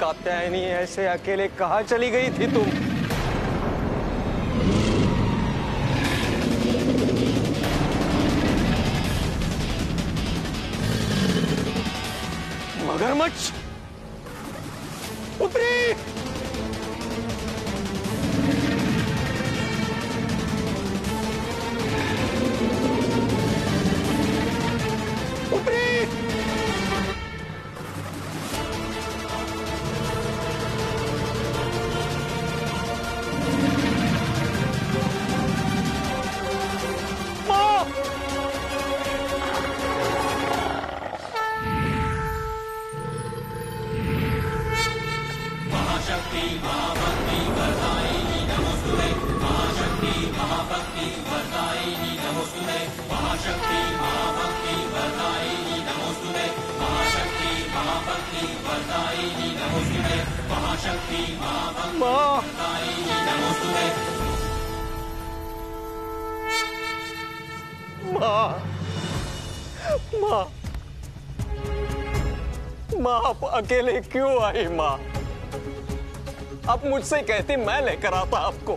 कात्यायनी, ऐसे अकेले कहाँ चली गई थी तुम? मगरमच्छ पुत्री, माँ आप अकेले क्यों आई? माँ आप मुझसे कहती, मैं लेकर आता आपको।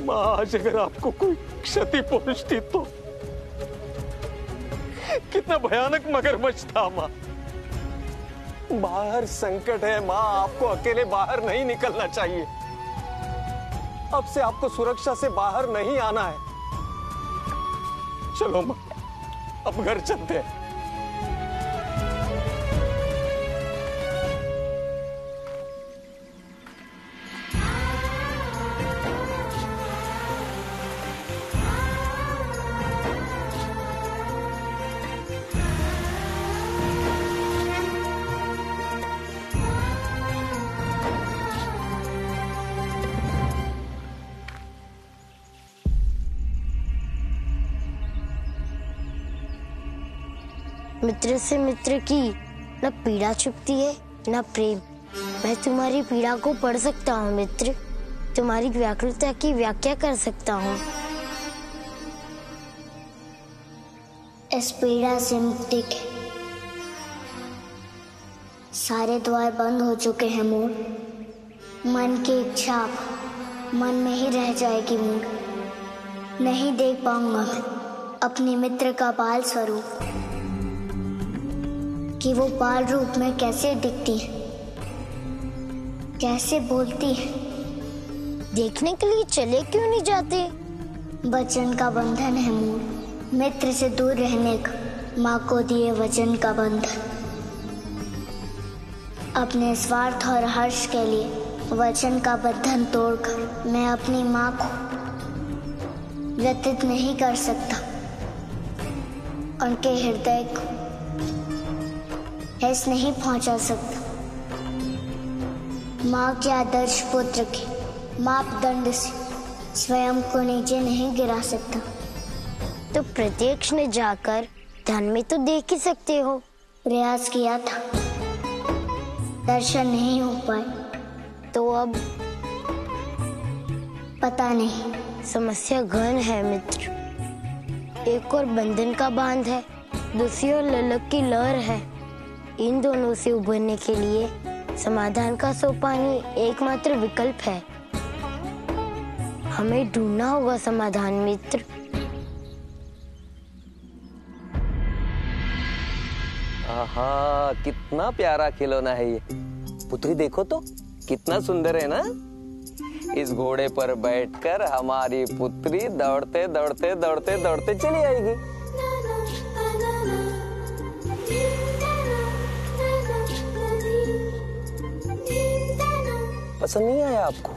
माँ आज अगर आपको कोई क्षति पहुंचती तो कितना भयानक मगरमच्छ था। माँ बाहर संकट है। माँ आपको अकेले बाहर नहीं निकलना चाहिए। अब से आपको सुरक्षा से बाहर नहीं आना है। चलो माँ अब घर चलते हैं। मित्र से मित्र की न पीड़ा छुपती है न प्रेम। मैं तुम्हारी पीड़ा को पढ़ सकता हूँ मित्र, तुम्हारी व्याकुलता की व्याख्या कर सकता हूँ। इस पीड़ा से मुक्ति के सारे द्वार बंद हो चुके हैं मोर। मन की इच्छा मन में ही रह जाएगी मोर। नहीं देख पाऊंगा अपने मित्र का बाल स्वरूप कि वो बाल रूप में कैसे दिखती है, कैसे बोलती है। देखने के लिए चले क्यों नहीं जाते? वचन का बंधन है मोर, मित्र से दूर रहने का, माँ को दिए वचन का बंधन। अपने स्वार्थ और हर्ष के लिए वचन का बंधन तोड़कर मैं अपनी माँ को व्यतीत नहीं कर सकता। उनके हृदय को ठेस नहीं पहुंचा सकता। माँ के आदर्श पुत्र के मापदंड से स्वयं को नीचे नहीं गिरा सकता। तो प्रत्यक्ष ने जाकर ध्यान में तो देख ही सकते हो। प्रयास किया था, दर्शन नहीं हो पाए। तो अब पता नहीं। समस्या घन है मित्र। एक और बंधन का बांध है, दूसरी ओर ललक की लहर है। इन दोनों से उभरने के लिए समाधान का सोपानी एकमात्र विकल्प है। हमें ढूंढना होगा समाधान मित्र। आहा, कितना प्यारा खिलौना है ये। पुत्री देखो तो कितना सुंदर है ना। इस घोड़े पर बैठकर हमारी पुत्री दौड़ते दौड़ते दौड़ते दौड़ते चली आएगी। पसंद नहीं आया आपको?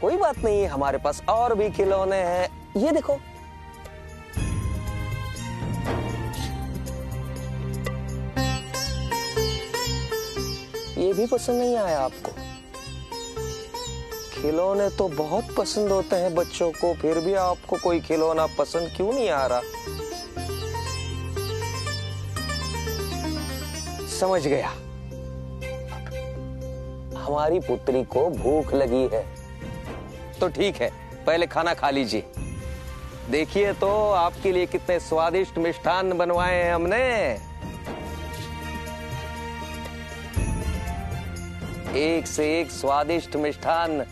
कोई बात नहीं, हमारे पास और भी खिलौने हैं। ये देखो, ये भी पसंद नहीं आया आपको? खिलौने तो बहुत पसंद होते हैं बच्चों को, फिर भी आपको कोई खिलौना पसंद क्यों नहीं आ रहा? समझ गया, हमारी पुत्री को भूख लगी है। तो ठीक है, पहले खाना खा लीजिए। देखिए तो आपके लिए कितने स्वादिष्ट मिष्ठान्न बनवाए हैं हमने। एक से एक स्वादिष्ट मिष्ठान्न।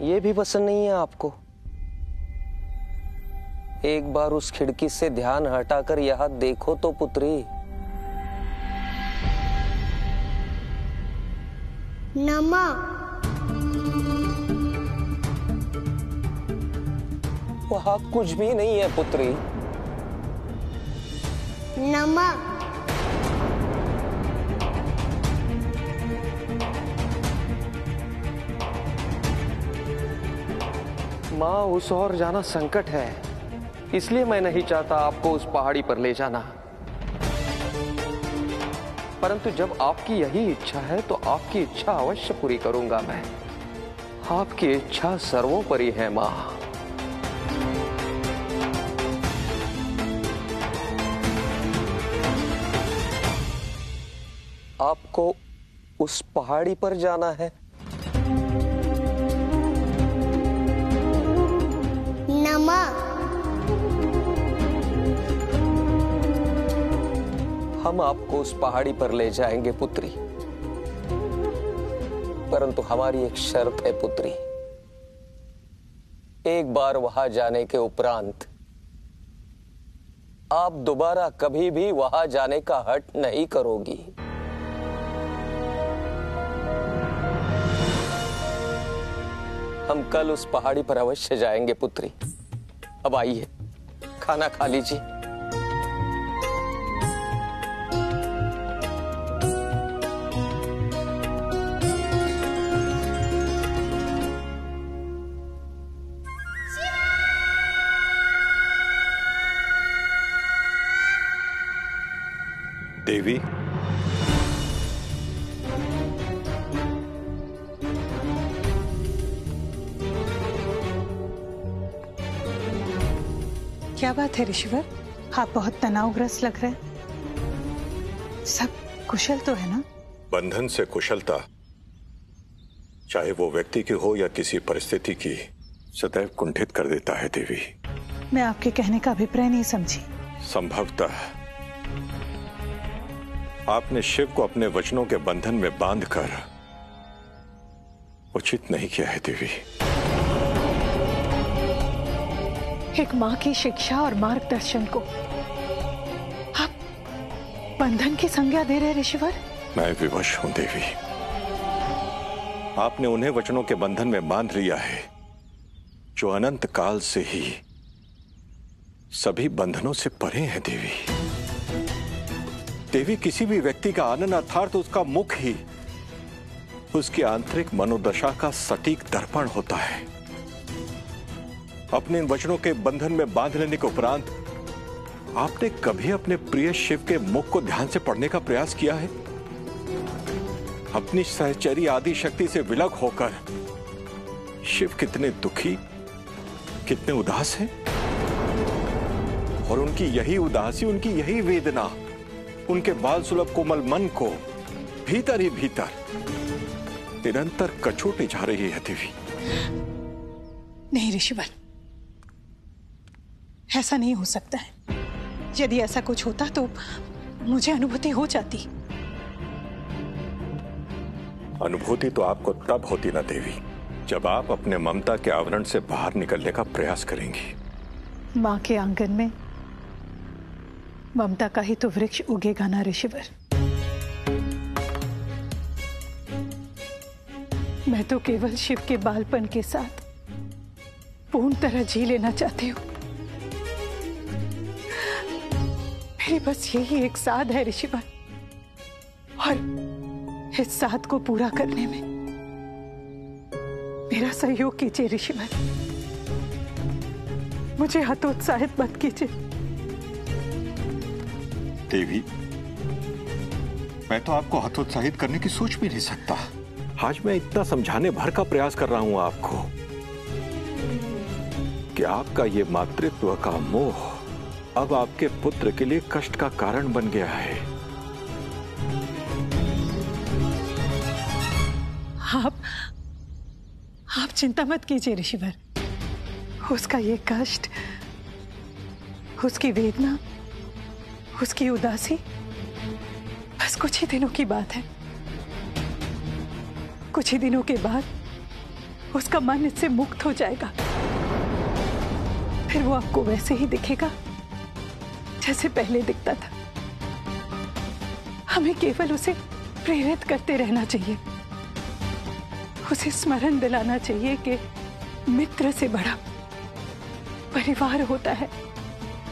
ये भी पसंद नहीं है आपको? एक बार उस खिड़की से ध्यान हटाकर यहां देखो तो पुत्री। नमक। वहां कुछ भी नहीं है पुत्री। नमक। माँ, उस ओर जाना संकट है, इसलिए मैं नहीं चाहता आपको उस पहाड़ी पर ले जाना। परंतु जब आपकी यही इच्छा है तो आपकी इच्छा अवश्य पूरी करूंगा मैं। आपकी इच्छा सर्वोपरि है माँ। आपको उस पहाड़ी पर जाना है? नमक। हम आपको उस पहाड़ी पर ले जाएंगे पुत्री, परंतु हमारी एक शर्त है पुत्री। एक बार वहां जाने के उपरांत आप दोबारा कभी भी वहां जाने का हठ नहीं करोगी। हम कल उस पहाड़ी पर अवश्य जाएंगे पुत्री। अब आइए, खाना खा लीजिए। देवी, क्या बात है ऋषिवर, आप बहुत तनावग्रस्त लग रहे हैं। सब कुशल तो है ना? बंधन से कुशलता, चाहे वो व्यक्ति की हो या किसी परिस्थिति की, सदैव कुंठित कर देता है देवी। मैं आपके कहने का अभिप्राय नहीं समझी। संभवतः आपने शिव को अपने वचनों के बंधन में बांधकर उचित नहीं किया है देवी। एक माँ की शिक्षा और मार्गदर्शन को आप बंधन की संज्ञा दे रहे ऋषिवर? मैं विवश हूं देवी। आपने उन्हें वचनों के बंधन में बांध लिया है जो अनंत काल से ही सभी बंधनों से परे हैं देवी। देवी, किसी भी व्यक्ति का आनंद अर्थात उसका मुख ही उसकी आंतरिक मनोदशा का सटीक दर्पण होता है। अपने इन वचनों के बंधन में बांध लेने के उपरांत आपने कभी अपने प्रिय शिव के मुख को ध्यान से पढ़ने का प्रयास किया है? अपनी सहचरी आदि शक्ति से विलग होकर शिव कितने दुखी, कितने उदास हैं, और उनकी यही उदासी, उनकी यही वेदना उनके बाल सुलभ कोमल मन को भीतर ही भीतर निरंतर कचोटे जा रही है देवी। नहीं ऋषिवर, ऐसा नहीं हो सकता है। यदि ऐसा कुछ होता तो मुझे अनुभूति हो जाती। अनुभूति तो आपको तब होती ना देवी, जब आप अपने ममता के आवरण से बाहर निकलने का प्रयास करेंगी। माँ के आंगन में ममता का ही तो वृक्ष उगेगा ना ऋषिवर। मैं तो केवल शिव के बालपन के साथ पूर्ण तरह जी लेना चाहती हूँ। मेरी बस यही एक साध है ऋषिवर, और इस साध को पूरा करने में मेरा सहयोग कीजिए ऋषिवर। मुझे हतोत्साहित मत कीजिए। देवी, मैं तो आपको हतोत्साहित करने की सोच भी नहीं सकता। आज मैं इतना समझाने भर का प्रयास कर रहा हूं आपको, कि आपका ये मातृत्व का मोह अब आपके पुत्र के लिए कष्ट का कारण बन गया है। आप चिंता मत कीजिए ऋषिवर। उसका ये कष्ट, उसकी वेदना, उसकी उदासी बस कुछ ही दिनों की बात है। कुछ ही दिनों के बाद उसका मन इससे मुक्त हो जाएगा। फिर वो आपको वैसे ही दिखेगा जैसे पहले दिखता था। हमें केवल उसे प्रेरित करते रहना चाहिए, उसे स्मरण दिलाना चाहिए कि मित्र से बड़ा परिवार होता है,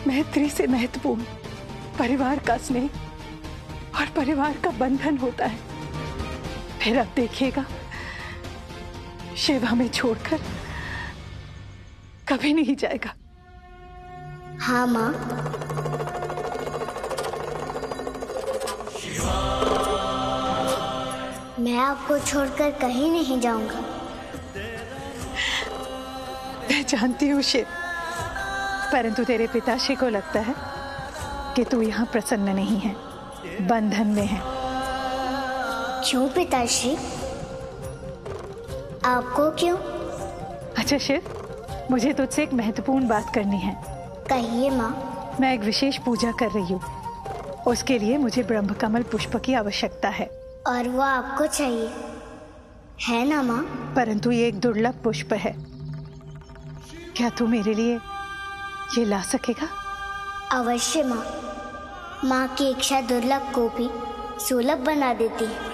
मैत्री से महत्वपूर्ण परिवार का स्नेह और परिवार का बंधन होता है। फिर अब देखिएगा, शिव हमें छोड़कर कभी नहीं जाएगा। हाँ माँ। मैं आपको छोड़कर कहीं नहीं जाऊंगा। मैं जानती हूँ शिव, परंतु तेरे पिताश्री को लगता है कि तू यहाँ प्रसन्न नहीं है, बंधन में है। क्यों पिताश्री? आपको क्यों? अच्छा शिव, मुझे तुझसे एक महत्वपूर्ण बात करनी है। कहिए माँ। मैं एक विशेष पूजा कर रही हूँ, उसके लिए मुझे ब्रह्मकमल पुष्प की आवश्यकता है। और वो आपको चाहिए है ना माँ? परंतु ये एक दुर्लभ पुष्प है, क्या तू मेरे लिए ये ला सकेगा? अवश्य माँ। माँ की इच्छा दुर्लभ को भी सुलभ बना देती है।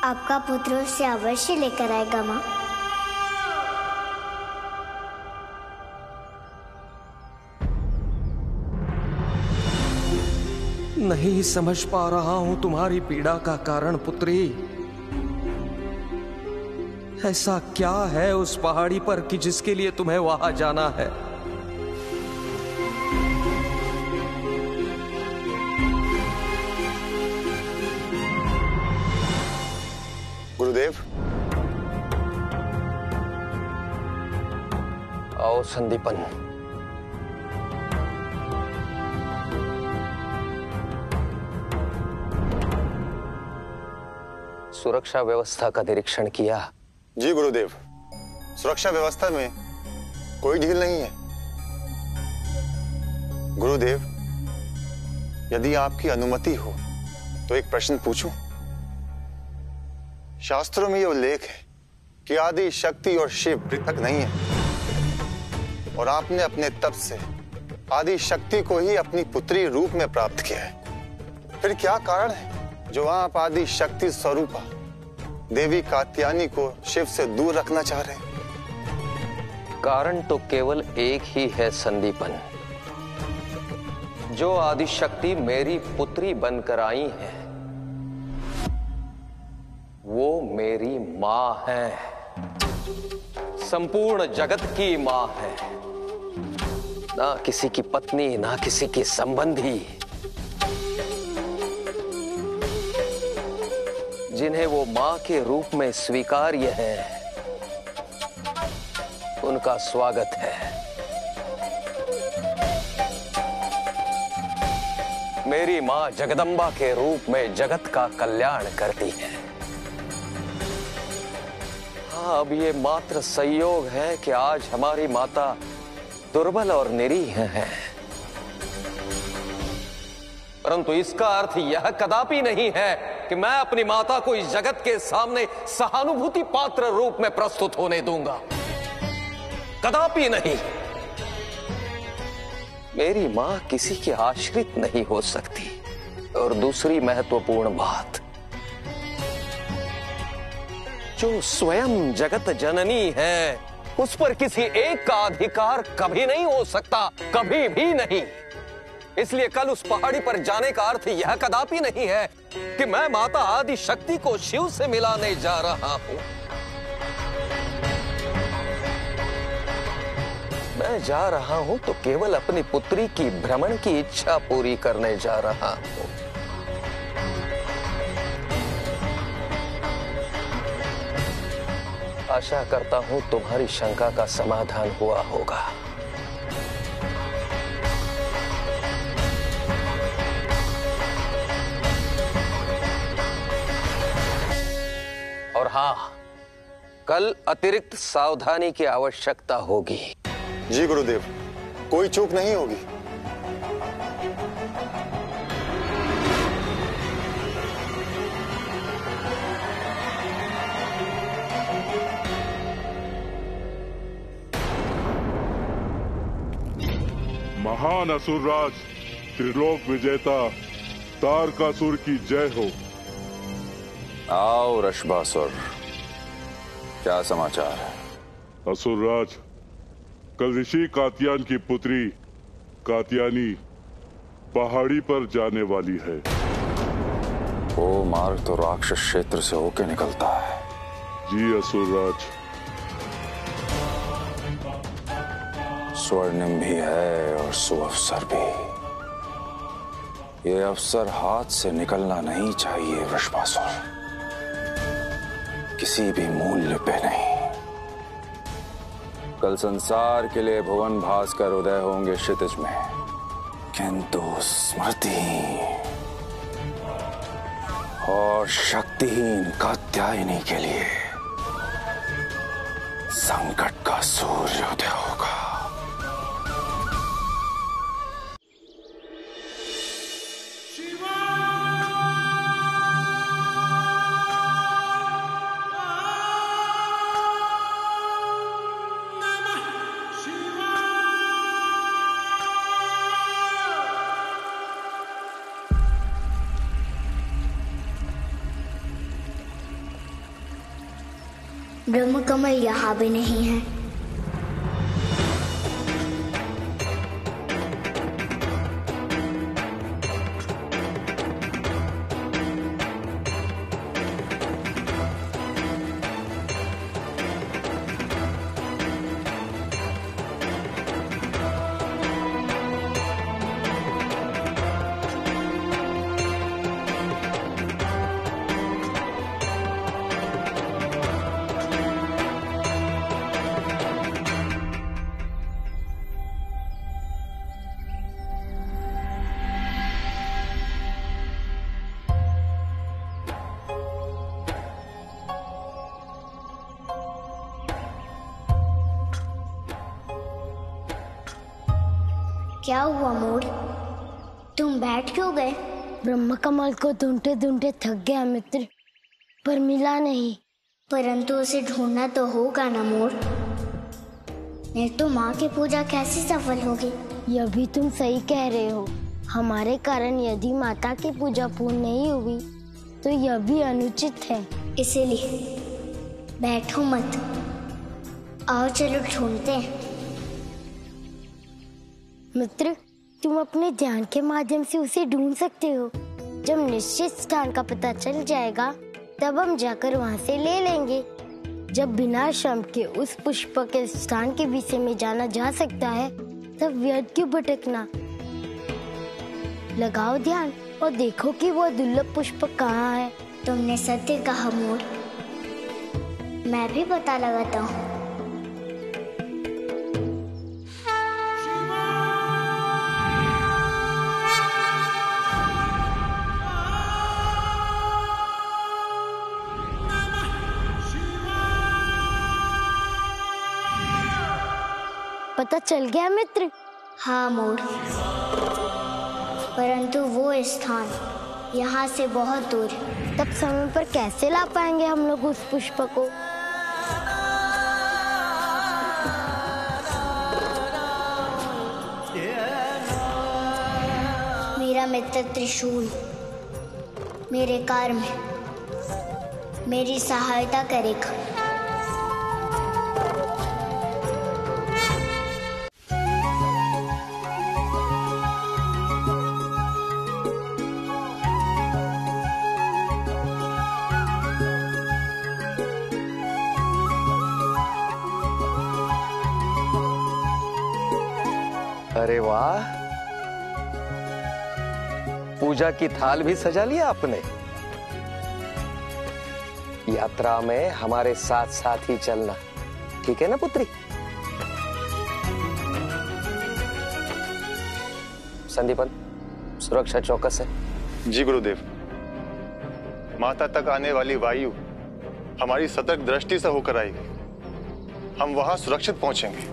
आपका पुत्र उसे अवश्य लेकर आएगा माँ। नहीं समझ पा रहा हूं तुम्हारी पीड़ा का कारण पुत्री। ऐसा क्या है उस पहाड़ी पर कि जिसके लिए तुम्हें वहां जाना है? गुरुदेव। आओ संदीपन। सुरक्षा व्यवस्था का निरीक्षण किया? जी गुरुदेव, सुरक्षा व्यवस्था में कोई ढील नहीं है। गुरुदेव, यदि आपकी अनुमति हो तो एक प्रश्न पूछूं? शास्त्रों में यह उल्लेख है कि आदि शक्ति और शिव पृथक नहीं है, और आपने अपने तप से आदि शक्ति को ही अपनी पुत्री रूप में प्राप्त किया है। फिर क्या कारण है जो आप आदि शक्ति स्वरूपा देवी कात्यायनी को शिव से दूर रखना चाह रहे हैं? कारण तो केवल एक ही है संदीपन। जो आदि शक्ति मेरी पुत्री बनकर आई है वो मेरी मां है, संपूर्ण जगत की मां है, ना किसी की पत्नी, ना किसी की संबंधी। जिन्हें वो मां के रूप में स्वीकार्य है उनका स्वागत है। मेरी मां जगदम्बा के रूप में जगत का कल्याण करती है। हाँ, अब ये मात्र संयोग है कि आज हमारी माता दुर्बल और निरीह है, परंतु इसका अर्थ यह कदापि नहीं है कि मैं अपनी माता को इस जगत के सामने सहानुभूति पात्र रूप में प्रस्तुत होने दूंगा। कदापि नहीं। मेरी मां किसी की आश्रित नहीं हो सकती। और दूसरी महत्वपूर्ण बात, जो स्वयं जगत जननी है उस पर किसी एक का अधिकार कभी नहीं हो सकता, कभी भी नहीं। इसलिए कल उस पहाड़ी पर जाने का अर्थ यह कदापि नहीं है कि मैं माता आदि शक्ति को शिव से मिलाने जा रहा हूं। मैं जा रहा हूं तो केवल अपनी पुत्री की भ्रमण की इच्छा पूरी करने जा रहा हूं। आशा करता हूं तुम्हारी शंका का समाधान हुआ होगा। और हाँ, कल अतिरिक्त सावधानी की आवश्यकता होगी। जी गुरुदेव, कोई चूक नहीं होगी। महान असुरराज त्रिलोक विजेता तारकासुर की जय हो। आओ रश्भासुर, क्या समाचार है? असुरराज, कल ऋषि कात्यायन की पुत्री कात्यायनी पहाड़ी पर जाने वाली है। वो मार्ग तो राक्षस क्षेत्र से होके निकलता है। जी असुरराज। स्वर्णिम भी है और सुअवसर भी। ये अवसर हाथ से निकलना नहीं चाहिए वृषभासुर, किसी भी मूल्य पे नहीं। कल संसार के लिए भुवन भास्कर उदय होंगे क्षितिज में, किंतु स्मृति और शक्तिहीन कात्यायनी के लिए संकट का सूर्योदय होगा। ब्रह्म कमल यहाँ भी नहीं है। क्या हुआ मोर, तुम बैठ क्यों गए? ब्रह्म कमल को ढूंढते ढूंढते थक गया मित्र, पर मिला नहीं। परंतु उसे ढूंढना तो होगा ना मोर, नहीं तो माँ की पूजा कैसे सफल होगी? यह भी तुम सही कह रहे हो। हमारे कारण यदि माता की पूजा पूर्ण नहीं हुई तो यह भी अनुचित है। इसीलिए बैठो मत, आओ चलो ढूंढते हैं। मित्र, तुम अपने ध्यान के माध्यम से उसे ढूंढ सकते हो। जब निश्चित स्थान का पता चल जाएगा तब हम जाकर वहाँ से ले लेंगे। जब बिना श्रम के उस पुष्प के स्थान के विषय में जाना जा सकता है तब व्यर्थ क्यों भटकना। लगाओ ध्यान और देखो कि वो दुर्लभ पुष्प कहाँ है। तुमने सत्य कहा मोर, मैं भी पता लगाता हूँ। पता चल गया मित्र? हाँ मोर, परंतु वो स्थान यहाँ से बहुत दूर है। तब समय पर कैसे ला पाएंगे हम लोग उस पुष्प को? मेरा मित्र त्रिशूल मेरे कार्य में मेरी सहायता करेगा। अरे वाह, पूजा की थाल भी सजा लिया आपने। यात्रा में हमारे साथ साथ ही चलना, ठीक है ना पुत्री? संदीपन, सुरक्षा चौकस है। जी गुरुदेव। माता तक आने वाली वायु हमारी सतर्क दृष्टि से होकर आएगी। हम वहां सुरक्षित पहुंचेंगे।